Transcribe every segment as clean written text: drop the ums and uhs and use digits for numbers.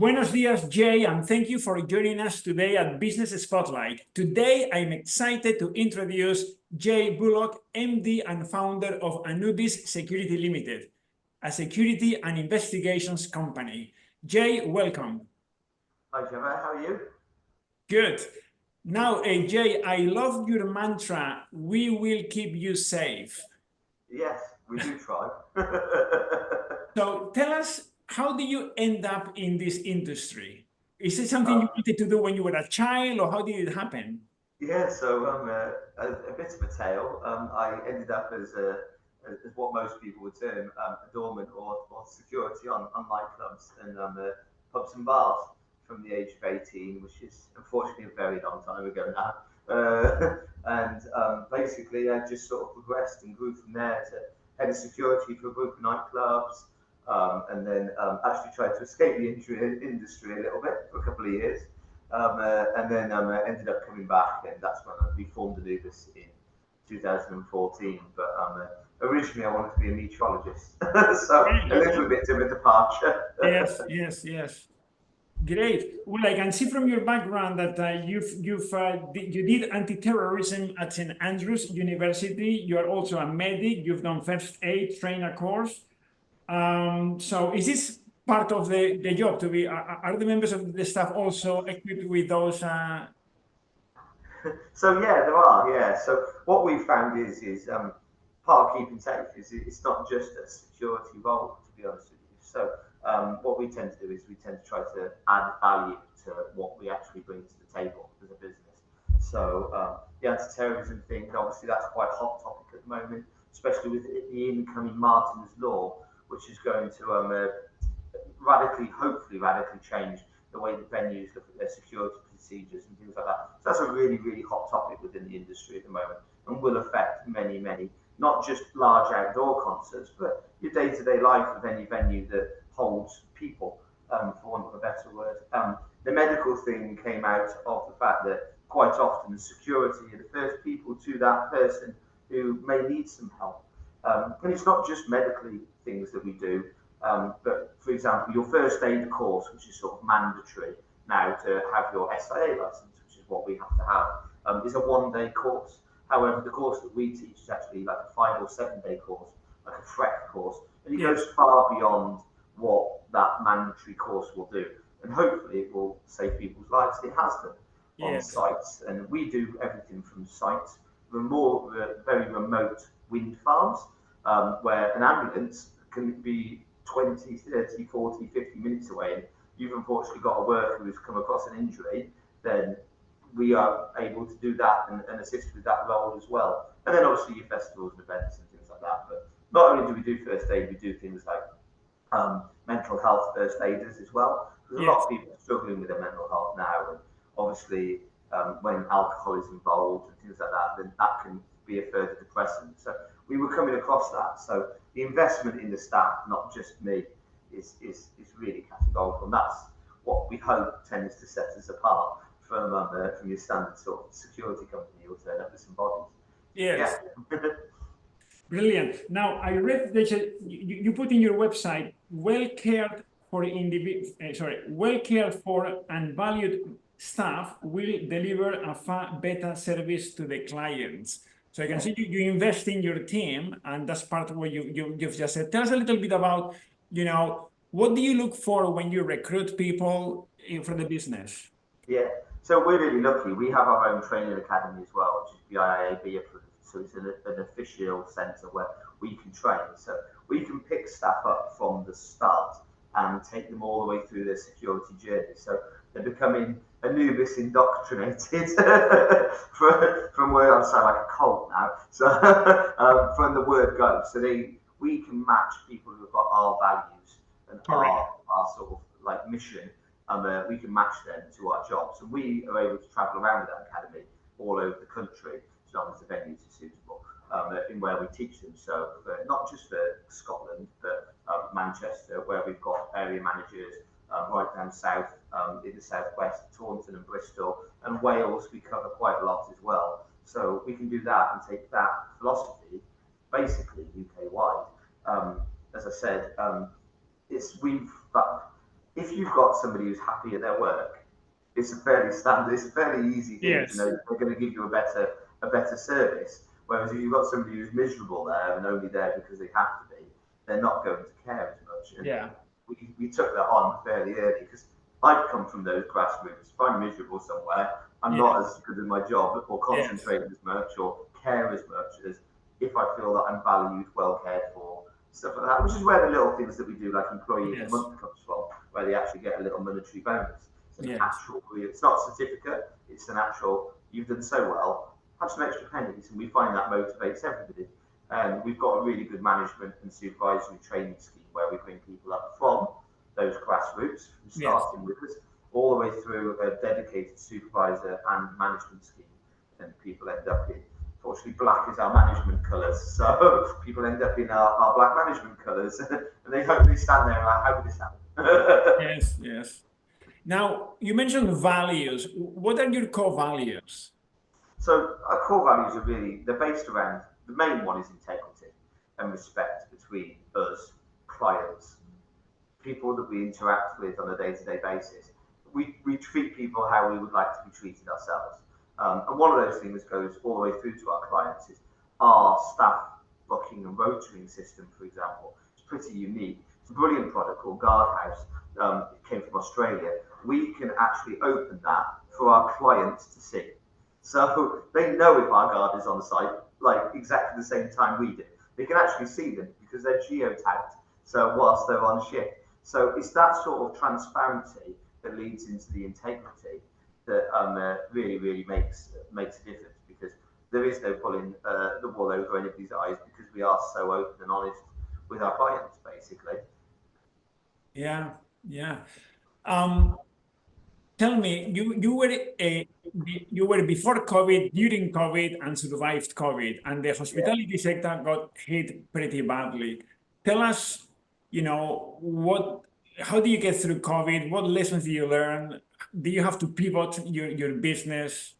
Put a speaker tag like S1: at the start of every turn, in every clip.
S1: Buenos dias, Jay, and thank you for joining us today at Business Spotlight. Today, I'm excited to introduce James Bullock, MD and founder of ANUBIS Security Limited, a security and investigations company. Jay, welcome.
S2: Hi, Gemma. How are you?
S1: Good. Now, Jay, I love your mantra, we will keep you safe.
S2: Yes, we do try.
S1: So tell us, how did you end up in this industry? Is it something you wanted to do when you were a child, or how did it happen?
S2: Yeah, so a bit of a tale. I ended up as what most people would term a doorman or security on nightclubs and pubs and bars from the age of 18, which is unfortunately a very long time ago now. Basically, I just sort of progressed and grew from there to head of security for a group of nightclubs, and then actually tried to escape the industry a little bit for a couple of years. And then ended up coming back, and that's when we formed ANUBIS in 2014. But originally I wanted to be a meteorologist, so a little bit of a departure.
S1: Yes. Great. Well, I can see from your background that you did anti-terrorism at St. Andrews University. You are also a medic. You've done first aid trainer course. So is this part of the job to be? Are the members of the staff also equipped with those?
S2: So yeah, there are. Yeah. So what we found is part of keeping safe is it's not just a security role, to be honest with you. So what we tend to do is we tend to try to add value to what we actually bring to the table as a business. So the anti-terrorism thing, obviously that's quite a hot topic at the moment, especially with the incoming Martin's Law, which is going to hopefully radically change the way that venues look at their security procedures and things like that. So that's a really, really hot topic within the industry at the moment, and will affect many, not just large outdoor concerts, but your day-to-day life of any venue that holds people, for want of a better word. The medical thing came out of the fact that quite often security are the first people to that person who may need some help. And it's not just medically things that we do, but for example, your first aid course, which is sort of mandatory now to have your SIA license, which is what we have to have, is a 1-day course. However, the course that we teach is actually like a 5 or 7 day course, like a FREC course, and it goes far beyond what that mandatory course will do. And hopefully it will save people's lives. It has done on sites, and we do everything from sites, very remote wind farms, where an ambulance can be 20, 30, 40, 50 minutes away, and you've unfortunately got a worker who's come across an injury, then we are able to do that and assist with that role as well. And then obviously your festivals and events and things like that. But not only do we do first aid, we do things like mental health first aiders as well. There's a lot of people struggling with their mental health now, and obviously when alcohol is involved and things like that, then that can be a further depressant. So we were coming across that. So the investment in the staff, not just me, is really categorical, and that's what we hope tends to set us apart from your standard sort of security company you'll turn up with some bodies.
S1: Yes. Yeah. Brilliant. Now, I read that you put in your website, well cared for and valued staff will deliver a far better service to the clients. So I can see you invest in your team, and that's part of what you've just said. Tell us a little bit about, what do you look for when you recruit people for the business?
S2: Yeah, so we're really lucky. We have our own training academy as well, which is BIAB approved. So it's an official centre where we can train. So we can pick staff up from the start and take them all the way through their security journey. So they're becoming ANUBIS indoctrinated from where I sound like a cult now. So from the word go. So we can match people who've got our values and our sort of like mission. We can match them to our jobs, and we are able to travel around with that academy all over the country, as long as the venues are suitable, in where we teach them. So not just for Scotland, but Manchester, where we've got area managers right down south, in the southwest, Taunton and Bristol, and Wales we cover quite a lot as well. So we can do that and take that philosophy basically UK wide. As I said, if you've got somebody who's happy at their work, it's a fairly standard, it's a fairly easy thing to
S1: Yes.
S2: know that they're going to give you a better service. Whereas if you've got somebody who's miserable there and only there because they have to be, they're not going to care as much. And
S1: Yeah.
S2: we took that on fairly early because I've come from those grassroots. If I'm miserable somewhere, I'm
S1: Yeah.
S2: not as good at my job or
S1: Yes.
S2: concentrate as much or care as much as if I feel that I'm valued, well cared for, stuff like that, which is where the little things that we do, like Employee of the
S1: Yes.
S2: Month, comes from, where they actually get a little monetary bonus. It's an
S1: Yes.
S2: actual, it's not a certificate, it's an actual, you've done so well, have some extra pennies, and we find that motivates everybody. And we've got a really good management and supervisory training scheme where we bring people up from those grassroots, starting with us, all the way through a dedicated supervisor and management scheme. And people end up in, fortunately, black is our management colours, so people end up in our black management colours, and they hopefully stand there and like, how did this happen?
S1: Yes. Yes. Now, you mentioned values. What are your core values?
S2: So our core values are really, they're based around, the main one is integrity and respect between us, clients, people that we interact with on a day-to-day basis. We treat people how we would like to be treated ourselves. And one of those things goes all the way through to our clients is our staff booking and rotoring system, for example. It's pretty unique. It's a brilliant product called Guardhouse. It came from Australia. We can actually open that for our clients to see. So they know if our guard is on site, like exactly the same time we do. They can actually see them because they're geotagged. So whilst they're on shift. So it's that sort of transparency that leads into the integrity that really makes a difference, because there is no pulling the wool over anybody's eyes, because we are so open and honest with our clients, basically.
S1: Yeah. Yeah. Um, Tell me, you were before COVID, during COVID, and survived COVID, and the
S2: Yeah.
S1: hospitality sector got hit pretty badly. Tell us, how do you get through COVID? What lessons do you learn? Do you have to pivot your business?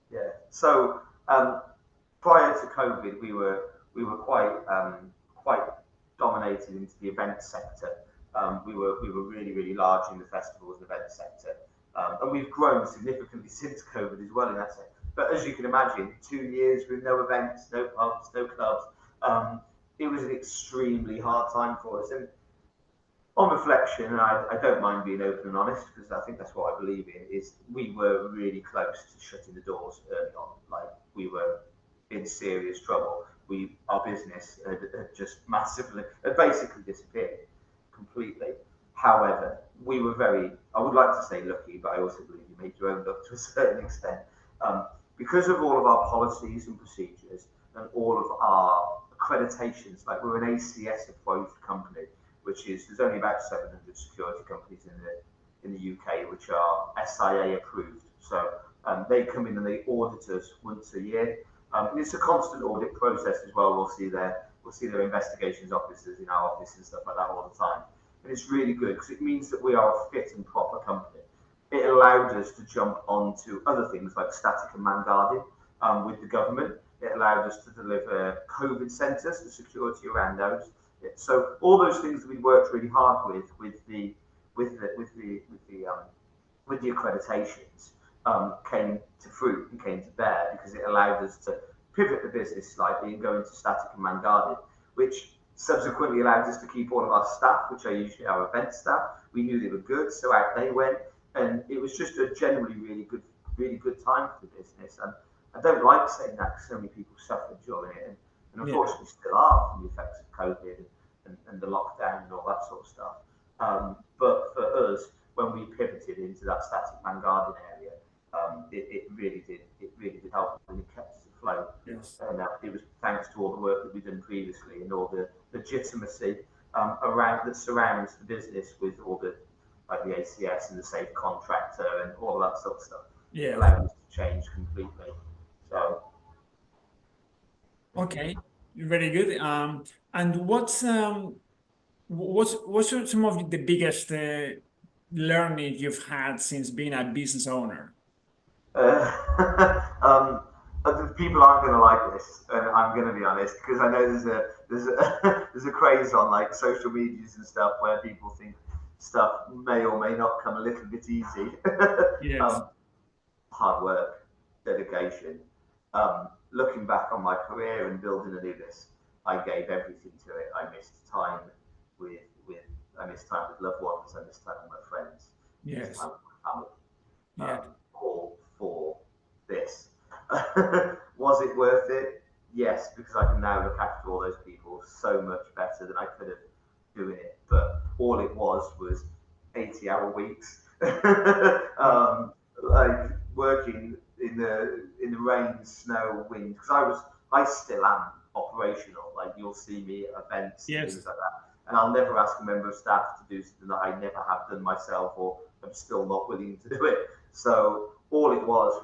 S2: Yeah. So prior to COVID, we were quite dominated into the event sector. We were really large in the festivals and event sector, and we've grown significantly since COVID as well in that sector. But as you can imagine, 2 years with no events, no pubs, no clubs, it was an extremely hard time for us. And on reflection, and I don't mind being open and honest, because I think that's what I believe in, is we were really close to shutting the doors early on. Like, we were in serious trouble. Our business had just had basically disappeared completely. However, we were I would like to say lucky, but I also believe you made your own luck to a certain extent. Because of all of our policies and procedures and all of our accreditations, like we're an ACS approved company, which is, there's only about 700 security companies in the UK which are SIA approved. So they come in and they audit us once a year. And it's a constant audit process as well. We'll see their investigations officers in our office and stuff like that all the time. And it's really good because it means that we are a fit and proper company. It allowed us to jump onto other things like static and man guarding with the government. It allowed us to deliver COVID centres, the security around those. So all those things that we worked really hard with the accreditations came to fruit and came to bear, because it allowed us to pivot the business slightly and go into static and man guarded, which subsequently allowed us to keep all of our staff, which are usually our event staff. We knew they were good, so out they went, and it was just a generally really good time for the business. And I don't like saying that because so many people suffered during it, and unfortunately still are from the effects of COVID and the lockdown and all that sort of stuff. But for us, when we pivoted into that static man guarding area, it really did help, and it kept us afloat.
S1: Yes.
S2: And it was thanks to all the work that we've done previously and all the legitimacy around that surrounds the business, with all the, like, the ACS and the safe contractor and all of that sort of stuff.
S1: Yeah.
S2: It allowed us to change completely. So.
S1: Okay, very good. And what's some of the biggest learning you've had since being a business owner?
S2: People aren't going to like this, and I'm going to be honest, because I know there's a there's a craze on, like, social medias and stuff where people think stuff may or may not come a little bit easy.
S1: Yes.
S2: Hard work, dedication. Looking back on my career and building ANUBIS, I gave everything to it. I missed time with I missed time with loved ones. I missed time with my friends. I missed
S1: Yes.
S2: time with my family.
S1: Yeah.
S2: All for this. Was it worth it? Yes, because I can now look after all those people so much better than I could have doing it. But all it was 80-hour weeks, like working in the rain, snow, wind. Because I still am operational. Like you'll see me at events and
S1: Yes.
S2: things like that, and I'll never ask a member of staff to do something that I never have done myself, or I'm still not willing to do it. So all it was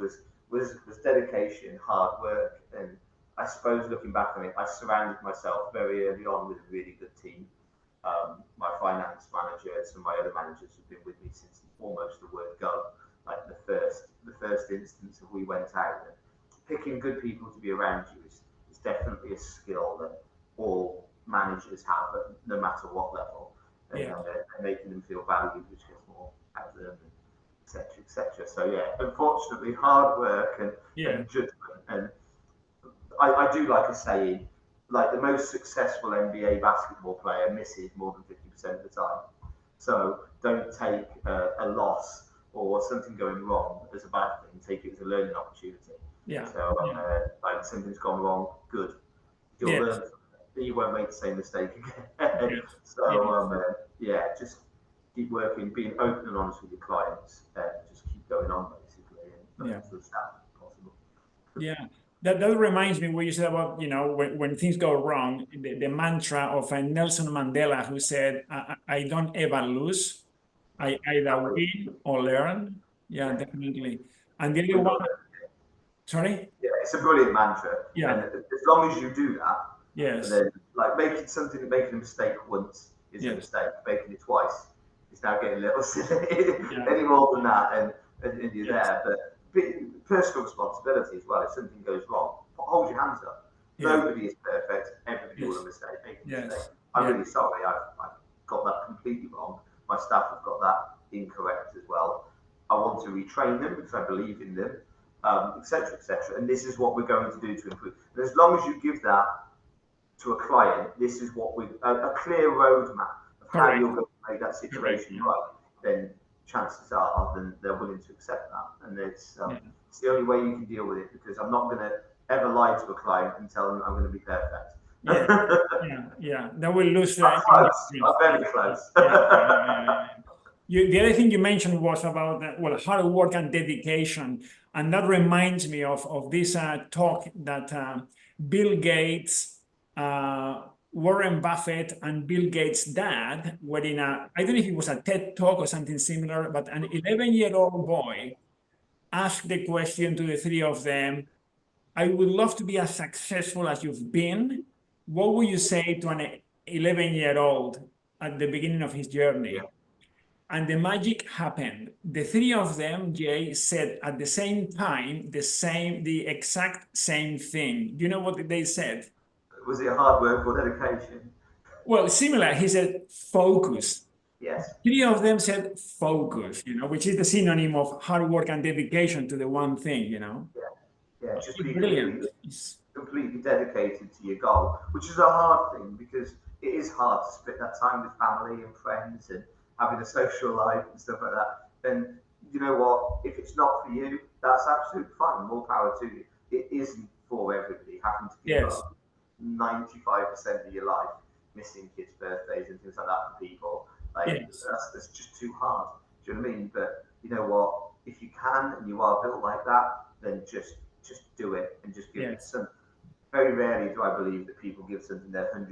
S2: dedication, hard work, and I suppose looking back on it, I surrounded myself very early on with a really good team. My finance manager and some of my other managers have been with me since almost the word go. Like the first instance of we went out, and picking good people to be around you is definitely a skill that all managers have, no matter what level, and,
S1: Yeah.
S2: and making them feel valued, which gets more out of them, etc., etc. So yeah, unfortunately, hard work and judgment, and I do like a saying, like the most successful NBA basketball player misses more than 50% of the time. So don't take a loss or something going wrong as a bad thing. Take it as a learning opportunity.
S1: Yeah.
S2: So like something's gone wrong, good. You'll
S1: Yes.
S2: learn from it. You won't make the same mistake again.
S1: Yes.
S2: So yeah, just keep working, being open and honest with your clients, and just keep going on basically, and
S1: Yeah.
S2: to the staff if possible.
S1: Yeah. That reminds me what you said about, when things go wrong, the mantra of Nelson Mandela, who said, I don't ever lose. I either win or learn. Yeah, definitely. And the other one, sorry?
S2: Yeah, it's a brilliant mantra,
S1: Yeah.
S2: and as long as you do that,
S1: Yes.
S2: and then like making a mistake once is a
S1: Yes.
S2: mistake. Making it twice is now getting a little silly.
S1: Yeah.
S2: Any more than that, and you're
S1: Yes.
S2: there. But personal responsibility as well. If something goes wrong, hold your hands up.
S1: Yeah.
S2: Nobody is perfect. Everybody will make a
S1: Yes.
S2: mistake. I'm really sorry. I've got that completely wrong. My staff have got that incorrect as well. I want to retrain them because I believe in them, etc., etc. And this is what we're going to do to improve. And as long as you give that to a client, this is what a clear roadmap of how you're going to make that situation right, then chances are then they're willing to accept that. And it's the only way you can deal with it, because I'm not going to ever lie to a client and tell them I'm going to be perfect.
S1: That will lose the
S2: I'm very close.
S1: The other thing you mentioned was about hard work and dedication, and that reminds me of this talk that Bill Gates, Warren Buffett, and Bill Gates' dad were in I don't know if it was a TED talk or something similar, but an 11-year-old boy asked the question to the three of them, I would love to be as successful as you've been. What would you say to an 11-year-old at the beginning of his journey? Yeah. And the magic happened. The three of them, Jay, said at the same time the exact same thing. Do you know what they said?
S2: Was it hard work or dedication?
S1: Well, similar. He said focus.
S2: Yes.
S1: Three of them said focus, which is the synonym of hard work and dedication to the one thing,
S2: Yeah, just be
S1: brilliant.
S2: Completely dedicated to your goal, which is a hard thing because it is hard to split that time with family and friends and having a social life and stuff like that. Then you know what? If it's not for you, that's absolutely fine. More power to you. It isn't for everybody. Having to give up 95% of your life, missing kids' birthdays and things like that for people, that's just too hard. Do you know what I mean? But you know what? If you can and you are built like that, then just do it and just give it some. Very rarely do I believe that people give something their 100%.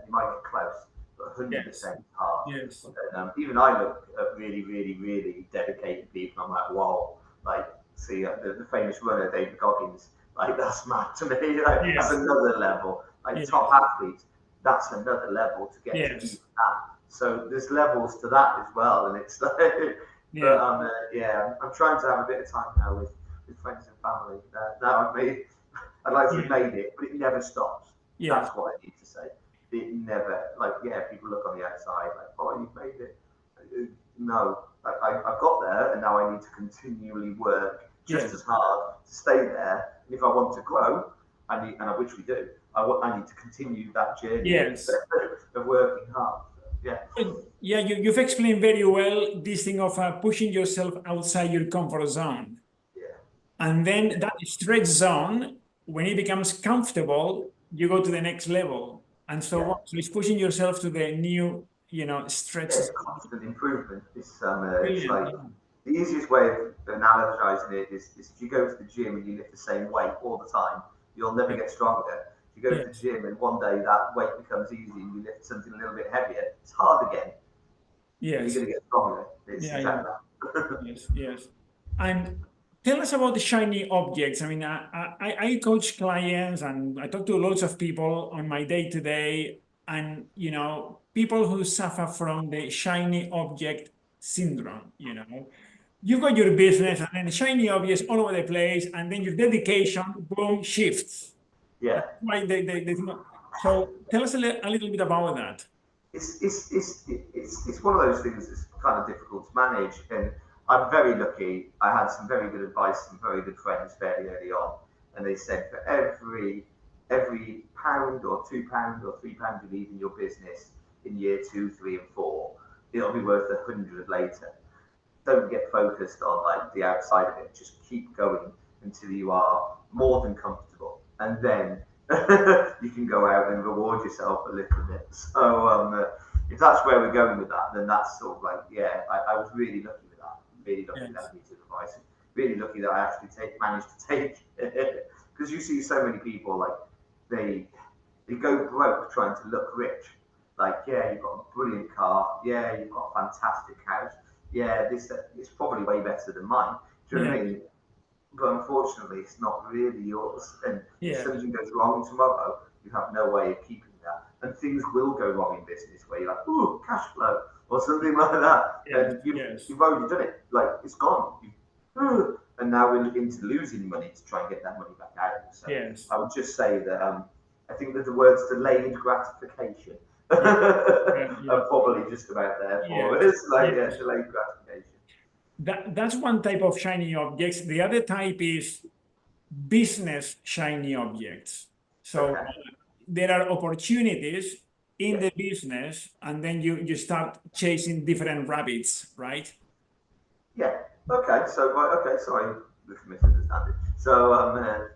S2: You might get close, but 100% hard.
S1: Yes.
S2: And, even I look at really, really, really dedicated people. I'm like, wow, like see the famous runner David Goggins. Like that's mad to me. That's another level. Like top athletes, that's another level to get to even that. So there's levels to that as well, and it's like, but I'm trying to have a bit of time now with friends and family. Now I'd like to have made it, but it never stops. That's what I need to say. It never, people look on the outside like, oh, you've made it. no, I've got there, and now I need to continually work just
S1: Yes.
S2: as hard to stay there. And if I want to grow, which we do, I need to continue that journey
S1: Yes.
S2: of working hard. Yeah.
S1: Yeah, you've explained very well this thing of pushing yourself outside your comfort zone.
S2: Yeah.
S1: And then that stretch zone, when it becomes comfortable, you go to the next level. And so
S2: Yeah.
S1: on. So it's pushing yourself to the new, stretch
S2: It's
S1: zone.
S2: constant improvement. It's
S1: Brilliant.
S2: like the easiest way of analogizing it is if you go to the gym and you lift the same weight all the time, you'll never get stronger. If you go to the
S1: Yes.
S2: gym and one day that weight becomes easy and you lift something a little bit heavier, it's hard again. You're
S1: Yes.
S2: going to get stronger. It's
S1: Yeah,
S2: exactly
S1: yeah.
S2: that.
S1: Yes, yes. And tell us about the shiny objects. I mean, I coach clients and I talk to lots of people on my day to day, and people who suffer from the shiny object syndrome. You've got your business and then shiny objects all over the place, and then your dedication, boom, shifts.
S2: Yeah.
S1: Why they think so tell us a little bit about that.
S2: It's one of those things that's kind of difficult to manage. And I'm very lucky. I had some very good advice from very good friends fairly early on, and they said for every pound or £2 or £3 you leave in your business in year 2, 3, and 4, it'll be worth 100 later. Don't get focused on like the outside of it. Just keep going until you are more than comfortable, and then you can go out and reward yourself a little bit. So if that's where we're going with that, then that's sort of like, yeah, I was really lucky with that. Really lucky that piece of advice. Really lucky that I actually managed to take it, because you see so many people like they go broke trying to look rich. Like, yeah, you've got a brilliant car. Yeah, you've got a fantastic house. Yeah, this is probably way better than mine. Do you know what I mean? But unfortunately, it's not really yours. And if
S1: Yeah.
S2: something goes wrong tomorrow, you have no way of keeping that. And things will go wrong in business where you're like, ooh, cash flow or something like that. And you've already done it. Like, it's gone. And now we're into losing money to try and get that money back out. So I would just say that I think that the words delayed gratification are probably just about there for us. Like, delayed gratification.
S1: That's one type of shiny objects. The other type is business shiny objects. So there are opportunities in the business, and then you start chasing different rabbits, right?
S2: Yeah. Okay. So sorry, misunderstanding. So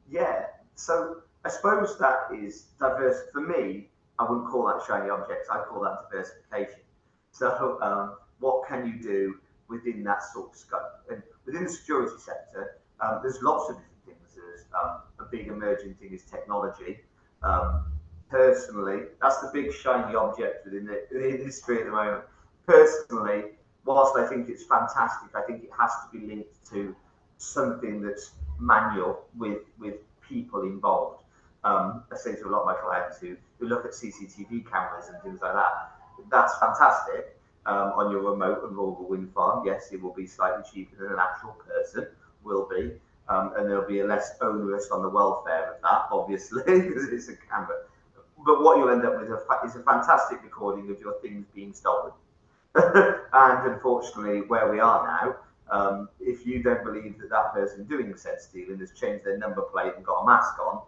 S2: yeah. So I suppose that is diverse. For me, I wouldn't call that shiny objects. I call that diversification. So what can you do within that sort of scope? And within the security sector, there's lots of different things. There's a big emerging thing is technology. Personally, that's the big shiny object within the industry at the moment. Personally, whilst I think it's fantastic, I think it has to be linked to something that's manual with people involved. I say to a lot of my clients who look at CCTV cameras and things like that, that's fantastic on your remote and rural wind farm. Yes, it will be slightly cheaper than an actual person will be, and there'll be a less onerous on the welfare of that, obviously, because it's a camera. But what you'll end up with is a fantastic recording of your things being stolen. And unfortunately, where we are now, if you don't believe that that person doing said stealing has changed their number plate and got a mask on,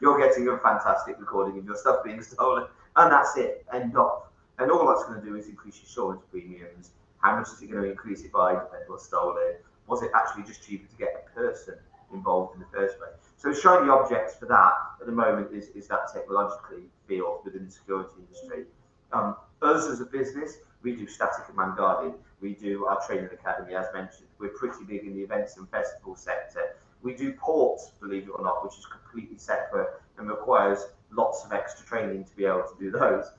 S2: you're getting a fantastic recording of your stuff being stolen, and that's it. End of. And all that's going to do is increase insurance premiums. How much is it going to increase it by? Depends what's stolen. Was it actually just cheaper to get a person involved in the first place? So shiny objects for that at the moment is that technologically field within the security industry. Us as a business, we do static and man guarding. We do our training academy, as mentioned. We're pretty big in the events and festival sector. We do ports, believe it or not, which is completely separate and requires lots of extra training to be able to do those.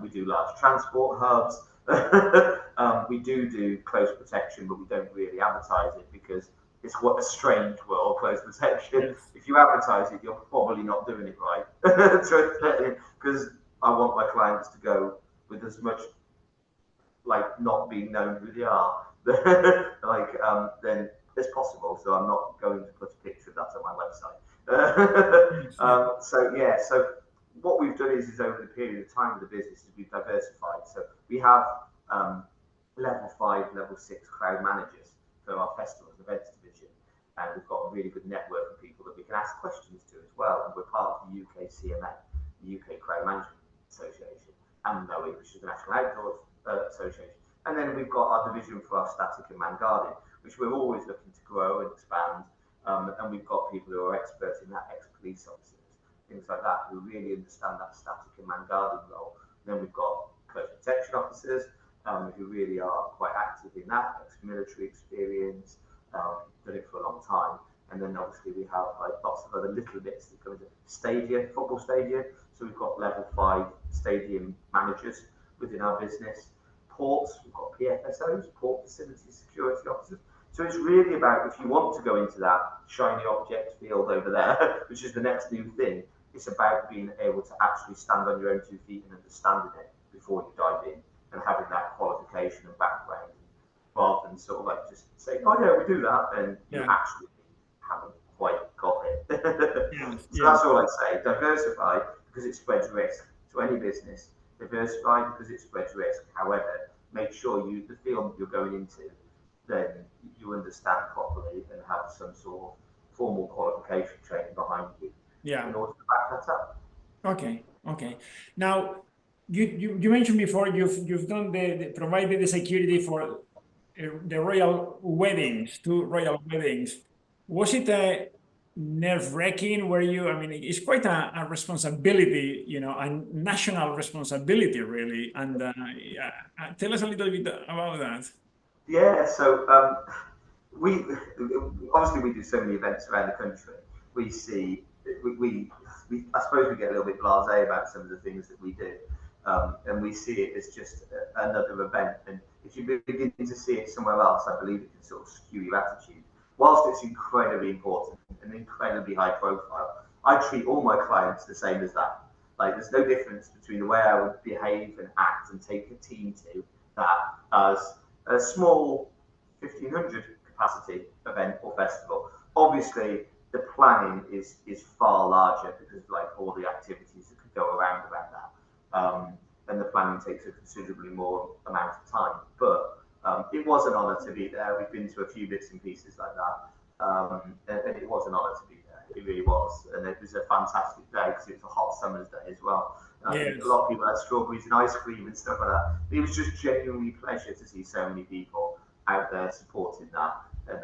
S2: We do large transport hubs. We do close protection, but we don't really advertise it because it's what a strange world, close protection. Yes. If you advertise it, you're probably not doing it right. Because I want my clients to go with as much like not being known who they are, then as possible. So I'm not going to put a picture of that on my website. So what we've done is over the period of time of the business is we've diversified. So we have level 5, level 6 crowd managers for our festivals and events division, and we've got a really good network of people that we can ask questions to as well. And we're part of the UK CMA, the UK Crowd Management Association, and NOE, which is the National Outdoors Association. And then we've got our division for our static and man guarding, which we're always looking to grow and expand. And we've got people who are experts in that, ex-police officers, things like that, who really understand that static and man guarding role. And then we've got close protection officers who really are quite active in that, ex-military experience, done it for a long time. And then obviously we have like lots of other little bits that go into stadium, football stadium. So we've got level 5 stadium managers within our business. Ports, we've got PFSOs, port facility security officers. So it's really about, if you want to go into that shiny object field over there, which is the next new thing, it's about being able to actually stand on your own 2 feet and understanding it before you dive in, and having that qualification and background, rather than sort of like just saying, oh yeah, we do that, and you actually haven't quite got it. So that's all I'd say. Diversify because it spreads risk to any business. Diversify because it spreads risk. However, make sure the field you're going into, then you understand properly and have some sort of formal qualification training behind you in order to back that up.
S1: Okay. Now, you mentioned before you've done provided the security for the royal weddings, 2 royal weddings. Was it a nerve-wracking? I mean, it's quite a responsibility, a national responsibility, really. And tell us a little bit about that.
S2: Yeah, so we obviously we do so many events around the country. We see I suppose we get a little bit blasé about some of the things that we do, and we see it as just another event. And if you begin to see it somewhere else, I believe it can sort of skew your attitude. Whilst it's incredibly important and incredibly high profile, I treat all my clients the same as that. Like, there's no difference between the way I would behave and act and take a team to that as a small 1,500 capacity event or festival. Obviously, the planning is far larger because of like all the activities that could go around that, and the planning takes a considerably more amount of time. But it was an honour to be there. We've been to a few bits and pieces like that, and it was an honour to be there. It really was, and it was a fantastic day because it was a hot summer's day as well. A lot of people had strawberries and ice cream and stuff like that. It was just genuinely a pleasure to see so many people out there supporting that and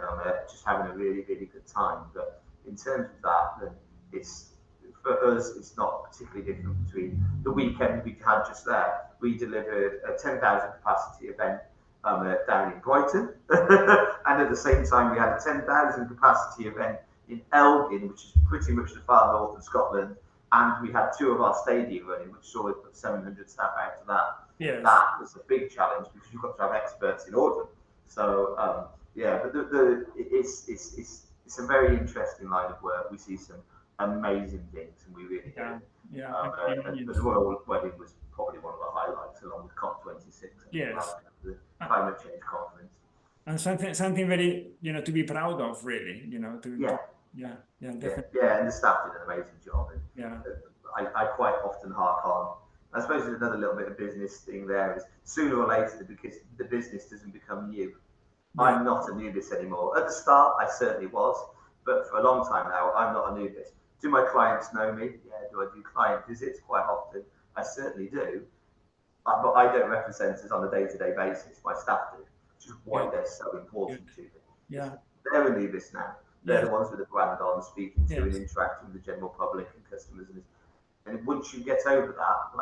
S2: just having a really, really good time. But in terms of that, then for us, it's not particularly different between the weekend we had just there. We delivered a 10,000 capacity event down in Brighton, and at the same time we had a 10,000 capacity event in Elgin, which is pretty much the far north of Scotland, and we had 2 of our stadia running, which saw us put 700 staff out to that. That was a big challenge because you've got to have experts in order. So but it's a very interesting line of work. We see some amazing things, and we really do. The Royal Wedding was probably one of the highlights, along with COP26. The climate change conference.
S1: And something very, to be proud of, really. Definitely.
S2: And the staff did an amazing job. And I quite often hark on. I suppose there's another little bit of business thing there. Is sooner or later the business doesn't become new. I'm not ANUBIS anymore. At the start, I certainly was, but for a long time now, I'm not ANUBIS. Do my clients know me? Yeah. Do I do client visits quite often? I certainly do. But I don't represent us on a day-to-day basis. My staff do, which is why they're so important to me. They're ANUBIS now. They're the ones with the brand on, speaking to and interacting with the general public and customers. And once you get over that,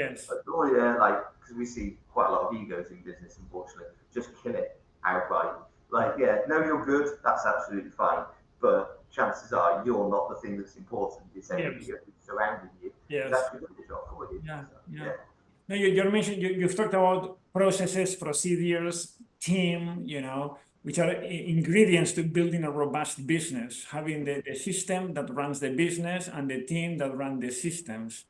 S2: because we see quite a lot of egos in business, unfortunately, just kill it outright. No, you're good, that's absolutely fine. But chances are you're not the thing that's important. It's everybody surrounding you. That's doing the job for you.
S1: No, you mentioned you've talked about processes, procedures, team, which are ingredients to building a robust business, having the system that runs the business and the team that run the systems.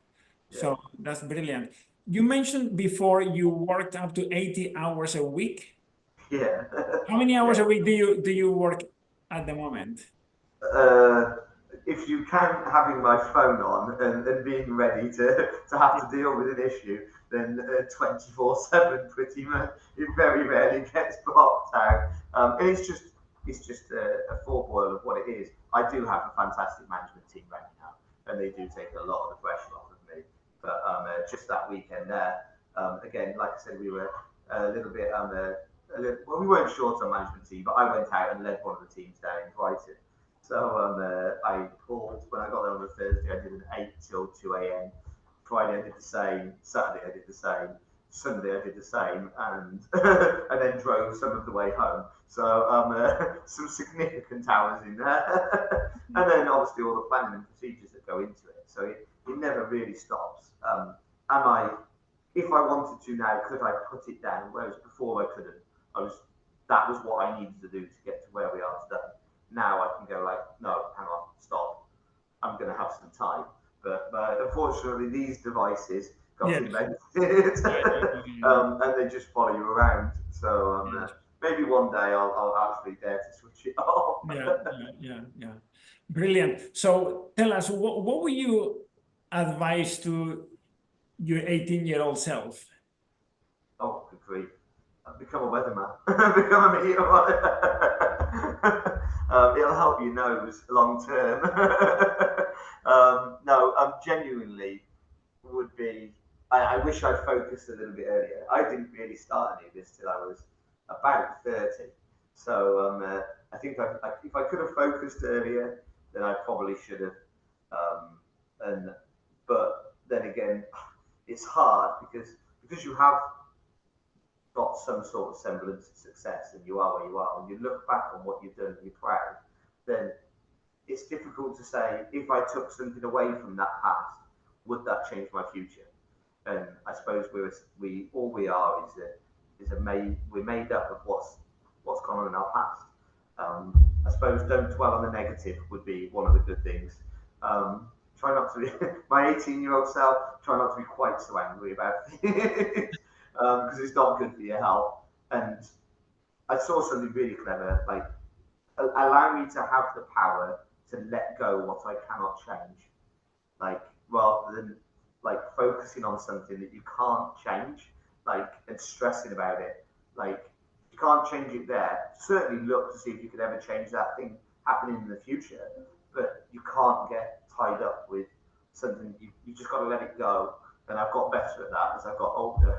S1: So that's brilliant. You mentioned before you worked up to 80 hours a week.
S2: Yeah.
S1: How many hours a week do you work at the moment?
S2: if you count having my phone on and being ready to have to deal with an issue, then 24/7 pretty much, it very rarely gets blocked out. And it's just a foreboil of what it is. I do have a fantastic management team right now, and they do take a lot of the pressure off of me. But just that weekend there, again, like I said, we were a little bit well, we weren't short on management team, but I went out and led one of the teams down in Brighton. So I pulled, when I got there on a Thursday, I did an 8 till 2 a.m. Friday I did the same, Saturday I did the same, Sunday I did the same, and and then drove some of the way home. So some significant hours in there. And then obviously all the planning and procedures that go into it. So it never really stops. If I wanted to now, could I put it down? Whereas before I couldn't. That was what I needed to do to get to where we are today. Now I can go like, no, hang on, stop. I'm going to have some time. But unfortunately, these devices got invented, and they just follow you around. So maybe one day I'll actually dare to switch it off.
S1: Yeah. Brilliant. So tell us, what would you advise to your 18-year-old self?
S2: Oh, good grief. Become a weatherman. Become a meteorologist. It'll help your nose long term. No, genuinely would be. I wish I'd focused a little bit earlier. I didn't really start any of this till I was about 30. So I think if I could have focused earlier, then I probably should have. But then again, it's hard because you have got some sort of semblance of success and you are where you are and you look back on what you've done and you're proud, then it's difficult to say, if I took something away from that past, would that change my future? And I suppose we're made up of what's gone on in our past. I suppose don't dwell on the negative would be one of the good things. Try not to be my 18-year-old self. Try not to be quite so angry about things. Because it's not good for your health. And I saw something really clever, like allow me to have the power to let go what I cannot change, like rather than like focusing on something that you can't change, like and stressing about it. Like you can't change it there. Certainly look to see if you could ever change that thing happening in the future, but you can't get tied up with something. You just got to let it go. And I've got better at that as I got older.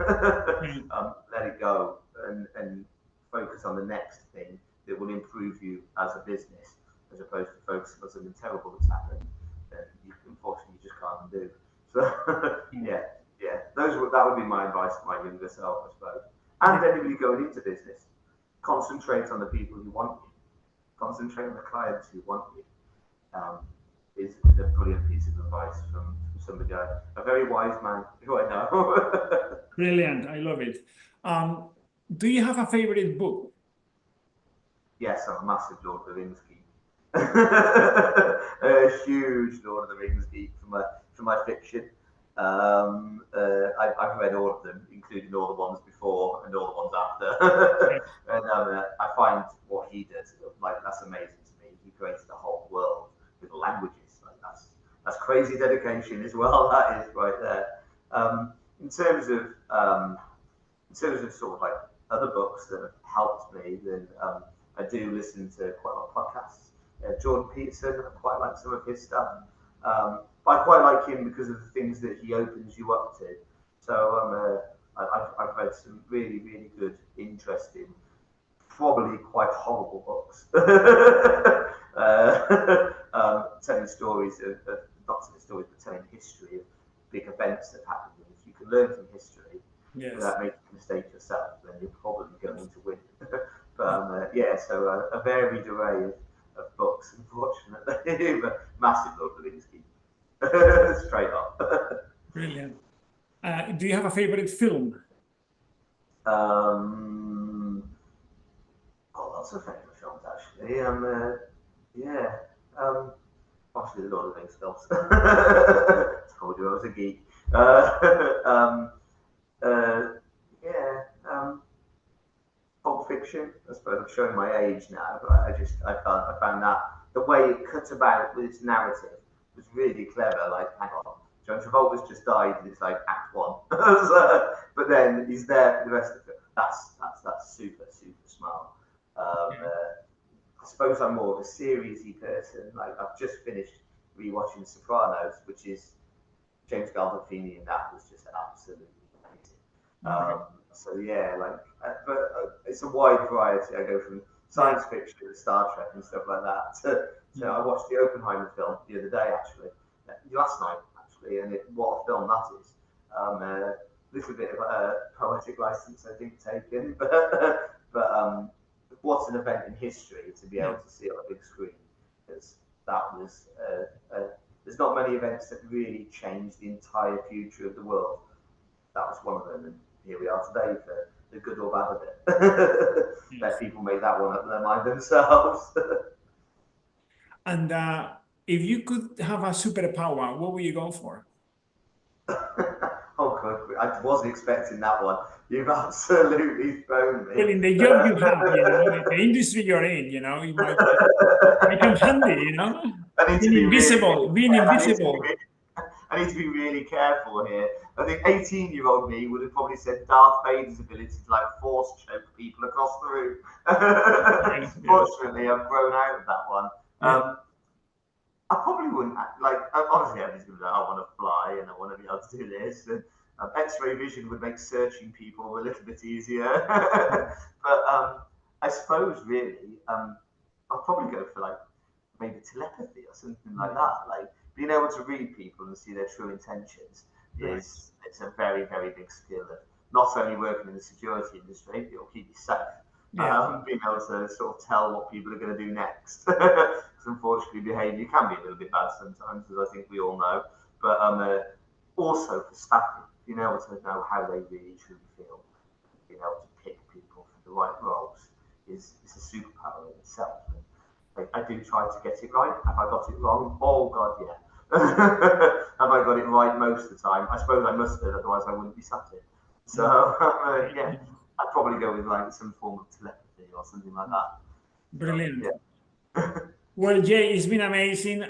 S2: Let it go and focus on the next thing that will improve you as a business, as opposed to focusing on something terrible that's happened that unfortunately you just can't do. So that would be my advice to my younger self, I suppose. And anybody going into business, concentrate on the people who want you, concentrate on the clients who want you. Is a brilliant piece of advice from somebody, a very wise man who I know.
S1: Brilliant, I love it. Do you have a favorite book?
S2: Yes, I'm a massive Lord of the Rings geek. A huge Lord of the Rings geek for my fiction. I've read all of them, including all the ones before and all the ones after. And I find what he did, like that's amazing to me. He created a whole world with languages. Like that's crazy dedication as well. That is right there. In terms of sort of like other books that have helped me, then I do listen to quite a lot of podcasts. Jordan Peterson, I quite like some of his stuff. But I quite like him because of the things that he opens you up to. So I've read some really, really good, interesting, probably quite horrible books. Telling stories not telling stories, but telling history of big events that happened. And if you can learn from history without making a mistake yourself, then you're probably going to win. But so a varied array of books, unfortunately, but massive Lord of the Rings geek. Straight up.
S1: Brilliant. Do you have a favorite film?
S2: Lots of favorite films actually. Obviously the Lord of the Rings films. Told you I was a geek. Pulp Fiction. I suppose I'm showing my age now, but I found that the way it cut about with its narrative was really clever. Like, hang on, John Travolta's just died, and it's like Act 1, but then he's there for the rest of it. That's super smart. I suppose I'm more of a seriesy person. Like, I've just finished rewatching Sopranos, which is James Gandolfini, and that was just absolutely amazing. So yeah, like, but it's a wide variety. I go from science fiction to Star Trek and stuff like that. So I watched the Oppenheimer film the other day, actually, last night, actually, and what a film that is. A little bit of a poetic license, I think, taken, but what an event in history to be able to see on a big screen, because that was there's not many events that really changed the entire future of the world. That was one of them, and here we are today for the good or bad of it. That people made that one up in their mind themselves.
S1: And if you could have a superpower, what would you go for?
S2: Oh God, I wasn't expecting that one. You've absolutely thrown me.
S1: Well, in the job you have, the industry you're in, it might become handy,
S2: I need to
S1: being
S2: be
S1: invisible, being invisible.
S2: I need to be really careful here. I think 18-year-old me would have probably said Darth Vader's ability to like force choke people across the room. Fortunately, I've grown out of that one. I probably wouldn't, like, obviously everybody's going to be like, I want to fly and I want to be able to do this. And X-ray vision would make searching people a little bit easier. But I suppose really, I'll probably go for like maybe telepathy or something like that. Like being able to read people and see their true intentions it's a very, very big skill. Of not only working in the security industry, it'll keep you safe. Being able to sort of tell what people are going to do next. Because unfortunately, behaviour can be a little bit bad sometimes, as I think we all know. But also for staffing, being able to know how they really truly feel, being able to pick people for the right roles is a superpower in itself. And I do try to get it right. Have I got it wrong? Oh God, yeah. Have I got it right most of the time? I suppose I must have, otherwise I wouldn't be sat here. So yeah, I'd probably go with like some form of telepathy or something like that.
S1: Brilliant. Well, Jay, it's been amazing.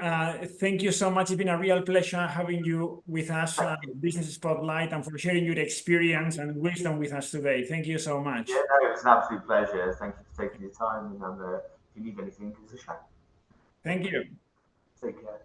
S1: Thank you so much. It's been a real pleasure having you with us on Business Spotlight and for sharing your experience and wisdom with us today. Thank you so much.
S2: Yeah, no, it was an absolute pleasure. Thank you for taking your time. And if you need anything, give us a shout.
S1: Thank you.
S2: Take care.